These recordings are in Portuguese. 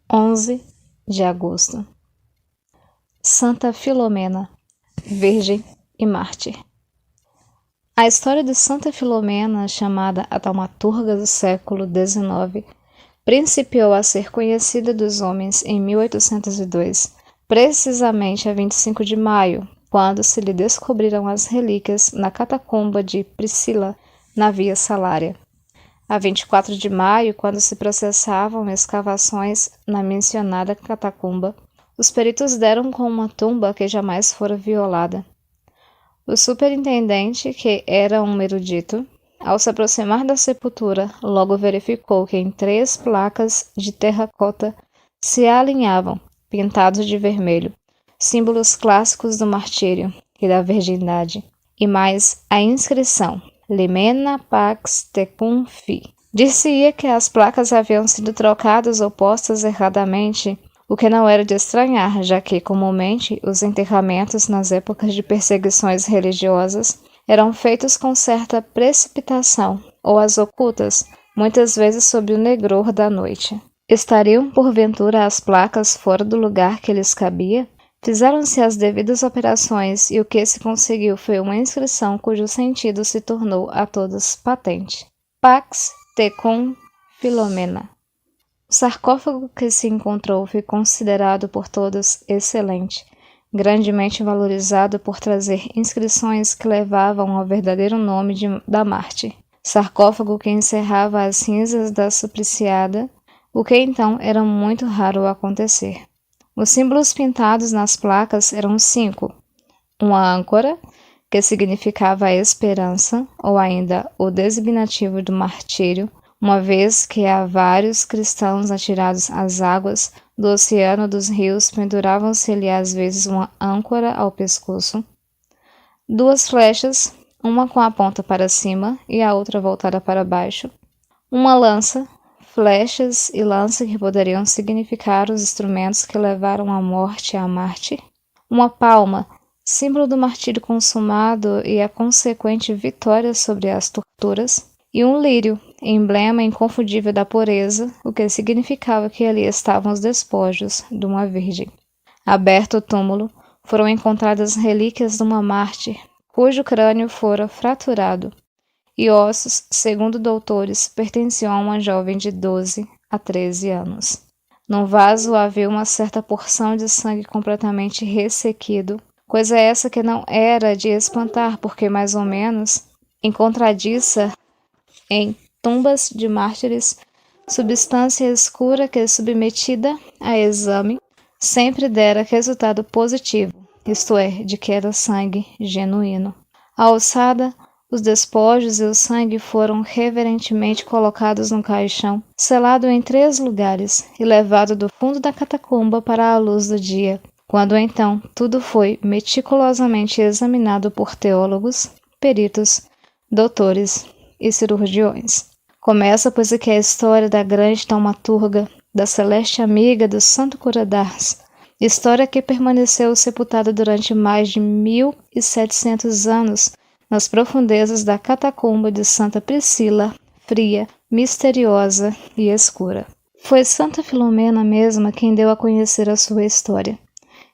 11 de agosto. Santa Filomena, Virgem e Mártir. A história de Santa Filomena, chamada a taumaturga do século XIX, principiou a ser conhecida dos homens em 1802, precisamente a 25 de maio, quando se lhe descobriram as relíquias na catacumba de Priscila, na Via Salária. A 24 de maio, quando se processavam escavações na mencionada catacumba, os peritos deram com uma tumba que jamais fora violada. O superintendente, que era um erudito, ao se aproximar da sepultura, logo verificou que em 3 placas de terracota se alinhavam, pintados de vermelho, símbolos clássicos do martírio e da virgindade, e mais a inscrição Limena Pax Tecum Fi. Dir-se-ia que as placas haviam sido trocadas ou postas erradamente, o que não era de estranhar, já que, comumente, os enterramentos nas épocas de perseguições religiosas eram feitos com certa precipitação, ou às ocultas, muitas vezes sob o negror da noite. Estariam, porventura, as placas fora do lugar que lhes cabia? Fizeram-se as devidas operações e o que se conseguiu foi uma inscrição cujo sentido se tornou a todos patente. Pax Tecum Filomena. O sarcófago que se encontrou foi considerado por todos excelente, grandemente valorizado por trazer inscrições que levavam ao verdadeiro nome da Mártir. Sarcófago que encerrava as cinzas da supliciada, o que então era muito raro acontecer. Os símbolos pintados nas placas eram 5. Uma âncora, que significava a esperança, ou ainda o designativo do martírio, uma vez que há vários cristãos atirados às águas do oceano dos rios penduravam-se-lhe às vezes uma âncora ao pescoço. 2 flechas, uma com a ponta para cima e a outra voltada para baixo. Uma lança, flechas e lança que poderiam significar os instrumentos que levaram a morte a Mártir. Uma palma, símbolo do martírio consumado e a consequente vitória sobre as torturas. E um lírio, emblema inconfundível da pureza, o que significava que ali estavam os despojos de uma virgem. Aberto o túmulo, foram encontradas relíquias de uma mártir, cujo crânio fora fraturado, e ossos, segundo doutores, pertenciam a uma jovem de 12 a 13 anos. Num vaso havia uma certa porção de sangue completamente ressequido, coisa essa que não era de espantar, porque mais ou menos encontradiça em tumbas de mártires, substância escura que, submetida a exame, sempre dera resultado positivo, isto é, de que era sangue genuíno. A alçada, os despojos e o sangue foram reverentemente colocados num caixão, selado em 3 lugares e levado do fundo da catacumba para a luz do dia, quando então tudo foi meticulosamente examinado por teólogos, peritos, doutores e cirurgiões. Começa, pois, aqui a história da grande taumaturga, da celeste amiga do santo cura d'Ars, história que permaneceu sepultada durante mais de 1700 anos nas profundezas da catacumba de Santa Priscila, fria, misteriosa e escura. Foi Santa Filomena mesma quem deu a conhecer a sua história.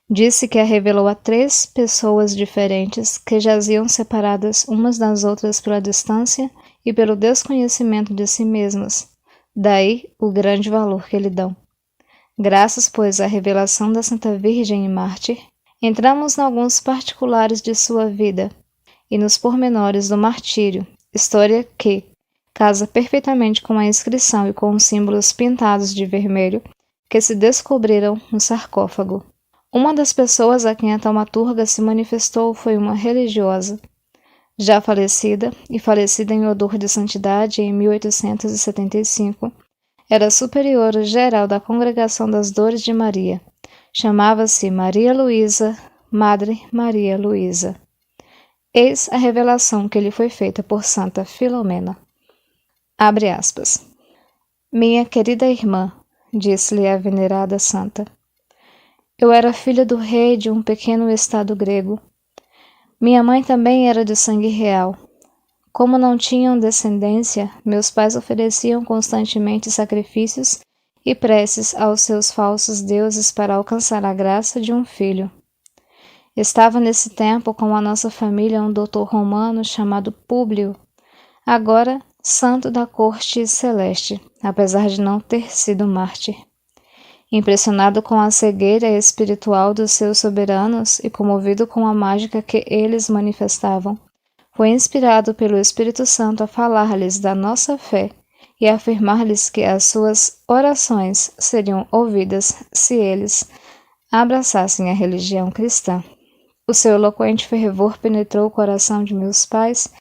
Disse que a revelou a 3 pessoas diferentes que jaziam separadas umas das outras pela distância e pelo desconhecimento de si mesmas. Daí o grande valor que lhe dão. Graças, pois, à revelação da Santa Virgem e Mártir, entramos em alguns particulares de sua vida e nos pormenores do martírio, história que casa perfeitamente com a inscrição e com os símbolos pintados de vermelho que se descobriram no sarcófago. Uma das pessoas a quem a taumaturga se manifestou foi uma religiosa, já falecida e falecida em odor de santidade em 1875, era superiora geral da Congregação das Dores de Maria. Chamava-se Maria Luísa, Madre Maria Luísa. Eis a revelação que lhe foi feita por Santa Filomena. Abre aspas. Minha querida irmã, disse-lhe a venerada santa, eu era filha do rei de um pequeno estado grego. Minha mãe também era de sangue real. Como não tinham descendência, meus pais ofereciam constantemente sacrifícios e preces aos seus falsos deuses para alcançar a graça de um filho. Estava nesse tempo com a nossa família um doutor romano chamado Públio, agora santo da corte celeste, apesar de não ter sido mártir. Impressionado com a cegueira espiritual dos seus soberanos e comovido com a mágica que eles manifestavam, foi inspirado pelo Espírito Santo a falar-lhes da nossa fé e a afirmar-lhes que as suas orações seriam ouvidas se eles abraçassem a religião cristã. O seu eloquente fervor penetrou o coração de meus pais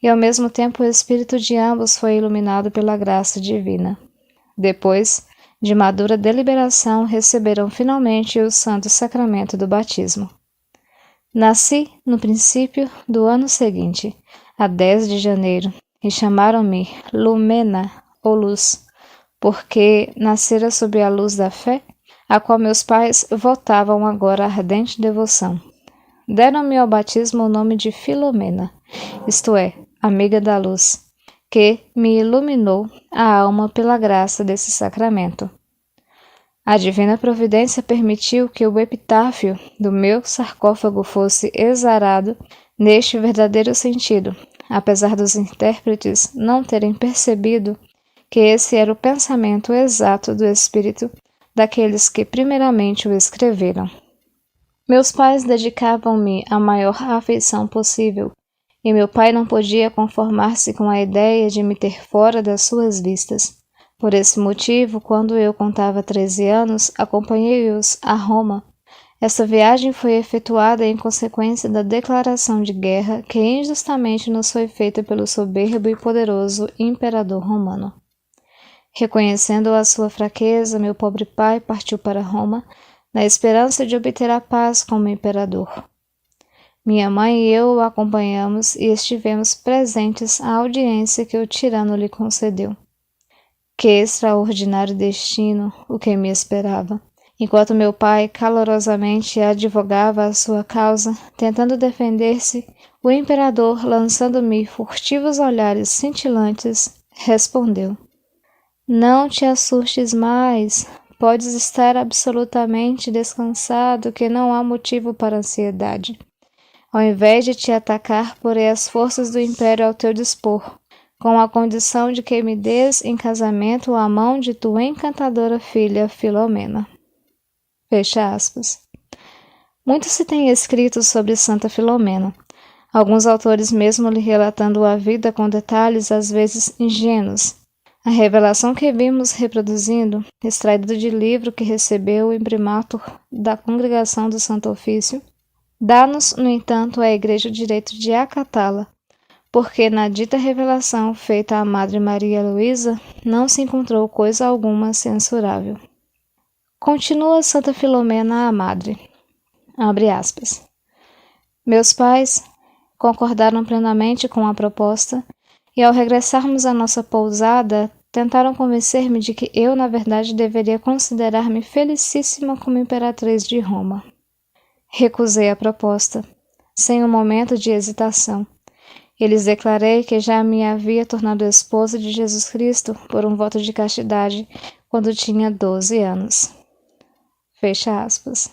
e ao mesmo tempo o espírito de ambos foi iluminado pela graça divina. Depois, de madura deliberação, receberam finalmente o santo sacramento do batismo. Nasci no princípio do ano seguinte, a 10 de janeiro, e chamaram-me Lumena, ou Luz, porque nascera sob a luz da fé, a qual meus pais votavam agora ardente devoção. Deram-me ao batismo o nome de Filomena, isto é, amiga da luz, que me iluminou a alma pela graça desse sacramento. A divina providência permitiu que o epitáfio do meu sarcófago fosse exarado neste verdadeiro sentido, apesar dos intérpretes não terem percebido que esse era o pensamento exato do espírito daqueles que primeiramente o escreveram. Meus pais dedicavam-me a maior afeição possível, e meu pai não podia conformar-se com a ideia de me ter fora das suas vistas. Por esse motivo, quando eu contava 13 anos, acompanhei-os a Roma. Essa viagem foi efetuada em consequência da declaração de guerra que injustamente nos foi feita pelo soberbo e poderoso imperador romano. Reconhecendo a sua fraqueza, meu pobre pai partiu para Roma, na esperança de obter a paz com o imperador. Minha mãe e eu o acompanhamos e estivemos presentes à audiência que o tirano lhe concedeu. Que extraordinário destino o que me esperava! Enquanto meu pai calorosamente advogava a sua causa, tentando defender-se, o imperador, lançando-me furtivos olhares cintilantes, respondeu: Não te assustes mais. Podes estar absolutamente descansado, que não há motivo para ansiedade. Ao invés de te atacar, porei as forças do império ao teu dispor, com a condição de que me dês em casamento a mão de tua encantadora filha Filomena. Fecha aspas. Muito se tem escrito sobre Santa Filomena, alguns autores mesmo lhe relatando a vida com detalhes às vezes ingênuos. A revelação que vimos reproduzindo, extraída de livro que recebeu o imprimatur da Congregação do Santo Ofício, dá-nos, no entanto, à Igreja o direito de acatá-la, porque na dita revelação feita à Madre Maria Luísa não se encontrou coisa alguma censurável. Continua Santa Filomena a Madre. Abre aspas. Meus pais concordaram plenamente com a proposta e ao regressarmos à nossa pousada, tentaram convencer-me de que eu, na verdade, deveria considerar-me felicíssima como imperatriz de Roma. Recusei a proposta, sem um momento de hesitação. E lhes declarei que já me havia tornado esposa de Jesus Cristo por um voto de castidade quando tinha 12 anos. Fecha aspas.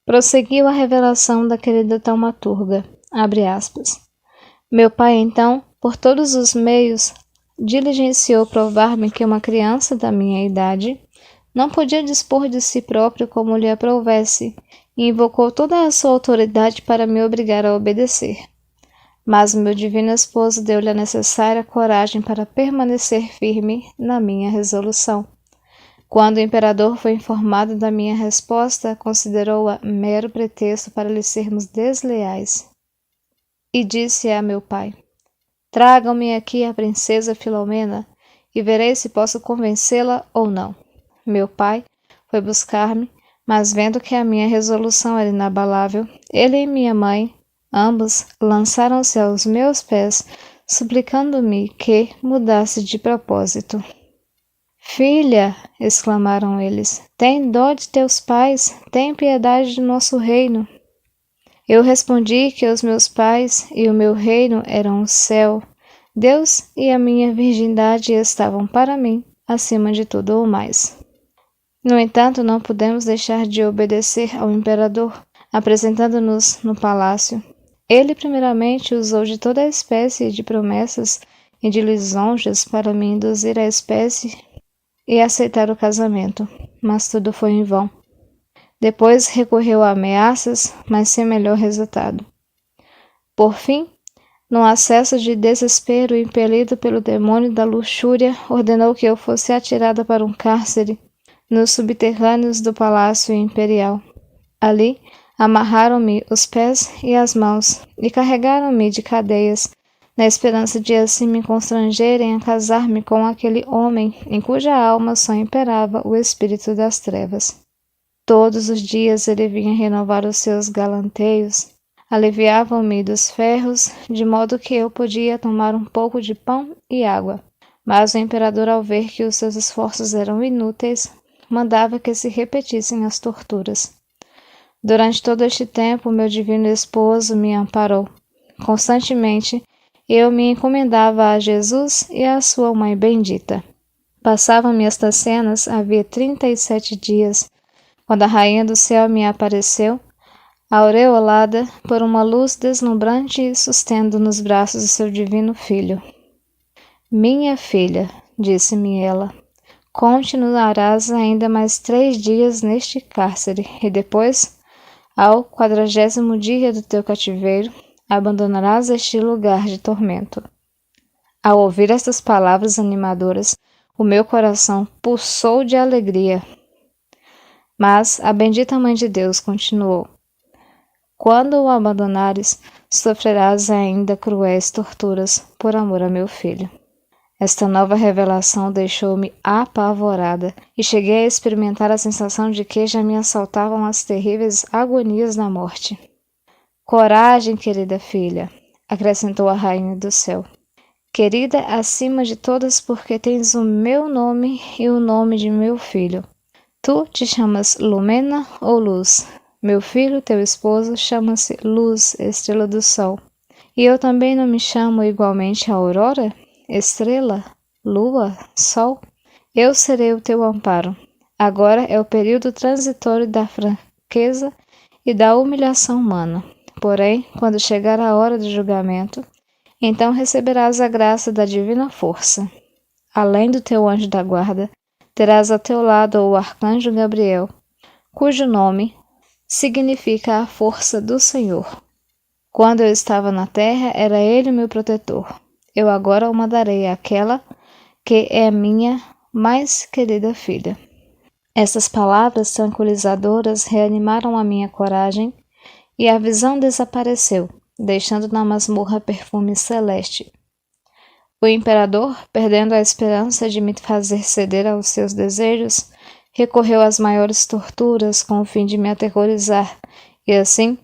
Prosseguiu a revelação da querida taumaturga. Abre aspas. Meu pai, então, por todos os meios, diligenciou provar-me que uma criança da minha idade não podia dispor de si próprio como lhe aprouvesse, e invocou toda a sua autoridade para me obrigar a obedecer. Mas meu divino esposo deu-lhe a necessária coragem para permanecer firme na minha resolução. Quando o imperador foi informado da minha resposta, considerou-a mero pretexto para lhe sermos desleais. E disse a meu pai: Tragam-me aqui a princesa Filomena e verei se posso convencê-la ou não. Meu pai foi buscar-me, mas vendo que a minha resolução era inabalável, ele e minha mãe, ambos, lançaram-se aos meus pés, suplicando-me que mudasse de propósito. Filha, exclamaram eles, tem dó de teus pais, tem piedade de nosso reino. Eu respondi que os meus pais e o meu reino eram o céu. Deus e a minha virgindade estavam para mim, acima de tudo o mais. No entanto, não podemos deixar de obedecer ao imperador, apresentando-nos no palácio. Ele primeiramente usou de toda a espécie de promessas e de lisonjas para me induzir à espécie e aceitar o casamento, mas tudo foi em vão. Depois recorreu a ameaças, mas sem melhor resultado. Por fim, num acesso de desespero impelido pelo demônio da luxúria, ordenou que eu fosse atirada para um cárcere nos subterrâneos do Palácio Imperial. Ali, amarraram-me os pés e as mãos e carregaram-me de cadeias, na esperança de assim me constrangerem a casar-me com aquele homem em cuja alma só imperava o espírito das trevas. Todos os dias ele vinha renovar os seus galanteios, aliviavam-me dos ferros, de modo que eu podia tomar um pouco de pão e água. Mas o imperador, ao ver que os seus esforços eram inúteis, mandava que se repetissem as torturas. Durante todo este tempo, meu divino esposo me amparou. Constantemente, eu me encomendava a Jesus e à sua mãe bendita. Passavam-me estas cenas havia 37 dias, quando a rainha do céu me apareceu, aureolada por uma luz deslumbrante e sustendo nos braços o seu divino filho. Minha filha, disse-me ela, continuarás ainda mais 3 dias neste cárcere, e depois, ao 40º dia do teu cativeiro, abandonarás este lugar de tormento. Ao ouvir estas palavras animadoras, o meu coração pulsou de alegria. Mas a bendita Mãe de Deus continuou: quando o abandonares, sofrerás ainda cruéis torturas por amor a meu filho. Esta nova revelação deixou-me apavorada e cheguei a experimentar a sensação de que já me assaltavam as terríveis agonias da morte. Coragem, querida filha, acrescentou a rainha do céu. Querida acima de todas porque tens o meu nome e o nome de meu filho. Tu te chamas Lumena ou Luz. Meu filho, teu esposo, chama-se Luz, estrela do sol. E eu também não me chamo igualmente Aurora? Estrela, lua, sol, eu serei o teu amparo. Agora é o período transitório da fraqueza e da humilhação humana. Porém, quando chegar a hora do julgamento, então receberás a graça da divina força. Além do teu anjo da guarda, terás ao teu lado o arcanjo Gabriel, cujo nome significa a força do Senhor. Quando eu estava na terra, era ele o meu protetor. Eu agora o mandarei àquela que é minha mais querida filha. Essas palavras tranquilizadoras reanimaram a minha coragem e a visão desapareceu, deixando na masmorra perfume celeste. O imperador, perdendo a esperança de me fazer ceder aos seus desejos, recorreu às maiores torturas com o fim de me aterrorizar e, assim,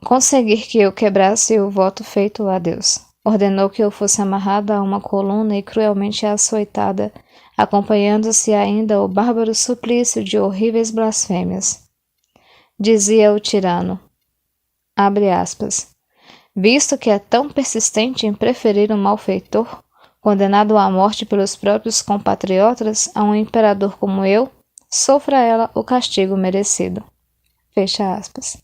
conseguir que eu quebrasse o voto feito a Deus. Ordenou que eu fosse amarrada a uma coluna e cruelmente açoitada, acompanhando-se ainda o bárbaro suplício de horríveis blasfêmias. Dizia o tirano, abre aspas, visto que é tão persistente em preferir um malfeitor, condenado à morte pelos próprios compatriotas, a um imperador como eu, sofra ela o castigo merecido. Fecha aspas.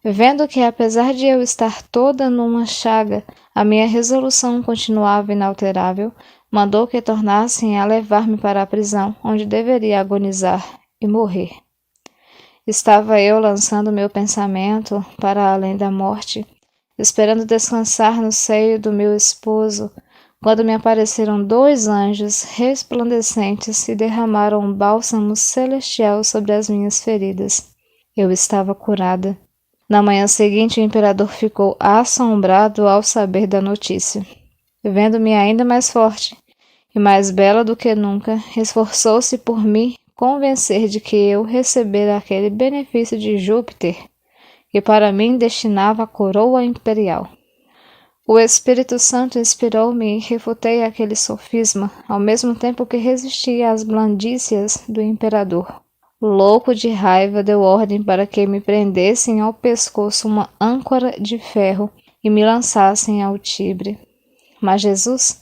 Vendo que, apesar de eu estar toda numa chaga, a minha resolução continuava inalterável, mandou que tornassem a levar-me para a prisão, onde deveria agonizar e morrer. Estava eu lançando meu pensamento para além da morte, esperando descansar no seio do meu esposo, quando me apareceram 2 anjos resplandecentes e derramaram um bálsamo celestial sobre as minhas feridas. Eu estava curada. Na manhã seguinte, o imperador ficou assombrado ao saber da notícia. Vendo-me ainda mais forte e mais bela do que nunca, esforçou-se por me convencer de que eu recebera aquele benefício de Júpiter, que para mim destinava a coroa imperial. O Espírito Santo inspirou-me e refutei aquele sofisma, ao mesmo tempo que resistia às blandícias do imperador. Louco de raiva, deu ordem para que me prendessem ao pescoço uma âncora de ferro e me lançassem ao Tibre. Mas Jesus,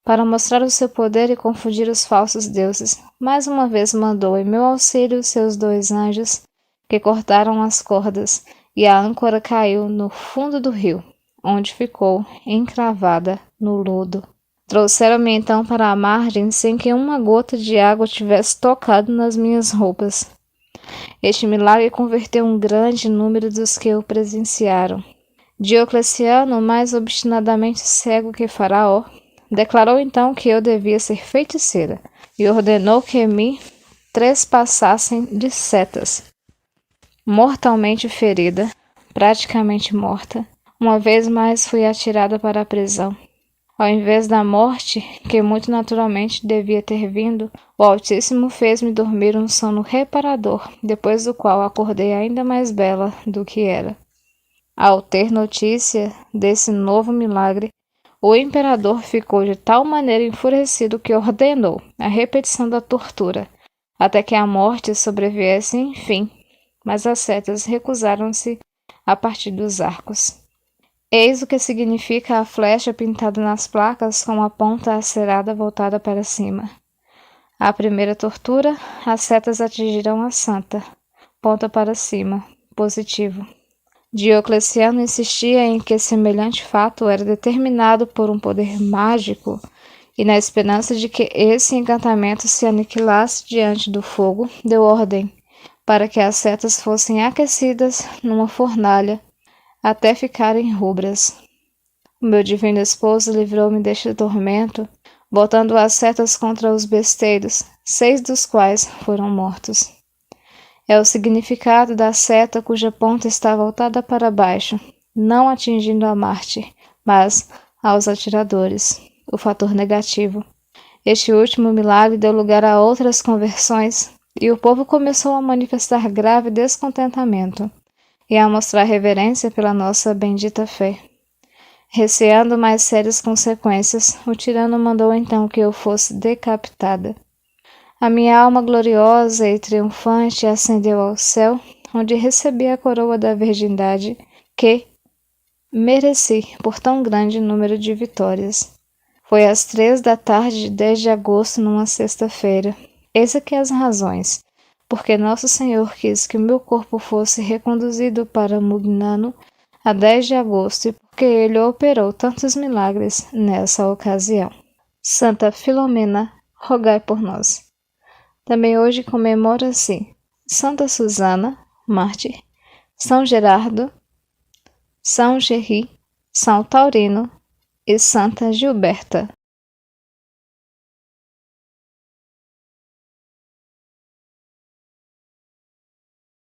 para mostrar o seu poder e confundir os falsos deuses, mais uma vez mandou em meu auxílio seus 2 anjos, que cortaram as cordas, e a âncora caiu no fundo do rio, onde ficou encravada no lodo. Trouxeram-me então para a margem sem que uma gota de água tivesse tocado nas minhas roupas. Este milagre converteu um grande número dos que o presenciaram. Diocleciano, mais obstinadamente cego que Faraó, declarou então que eu devia ser feiticeira e ordenou que me trespassassem de setas. Mortalmente ferida, praticamente morta, uma vez mais fui atirada para a prisão. Ao invés da morte, que muito naturalmente devia ter vindo, o Altíssimo fez-me dormir um sono reparador, depois do qual acordei ainda mais bela do que era. Ao ter notícia desse novo milagre, o imperador ficou de tal maneira enfurecido que ordenou a repetição da tortura, até que a morte sobreviesse enfim, mas as setas recusaram-se a partir dos arcos. Eis o que significa a flecha pintada nas placas com a ponta acerada voltada para cima. A primeira tortura, as setas atingiram a santa, ponta para cima, positivo. Diocleciano insistia em que semelhante fato era determinado por um poder mágico e, na esperança de que esse encantamento se aniquilasse diante do fogo, deu ordem para que as setas fossem aquecidas numa fornalha até ficarem rubras. O meu divino esposo livrou-me deste tormento, botando as setas contra os besteiros, 6 dos quais foram mortos. É o significado da seta cuja ponta está voltada para baixo, não atingindo a Marte, mas aos atiradores, o fator negativo. Este último milagre deu lugar a outras conversões, e o povo começou a manifestar grave descontentamento e a mostrar reverência pela nossa bendita fé. Receando mais sérias consequências, o tirano mandou então que eu fosse decapitada. A minha alma gloriosa e triunfante ascendeu ao céu, onde recebi a coroa da virgindade que mereci por tão grande número de vitórias. Foi às 3 da tarde de 10 de agosto, numa sexta-feira. Eis aqui as razões, porque Nosso Senhor quis que o meu corpo fosse reconduzido para Mugnano a 10 de agosto e porque Ele operou tantos milagres nessa ocasião. Santa Filomena, rogai por nós. Também hoje comemora-se Santa Susana, mártir, São Gerardo, São Gerry, São Taurino e Santa Gilberta.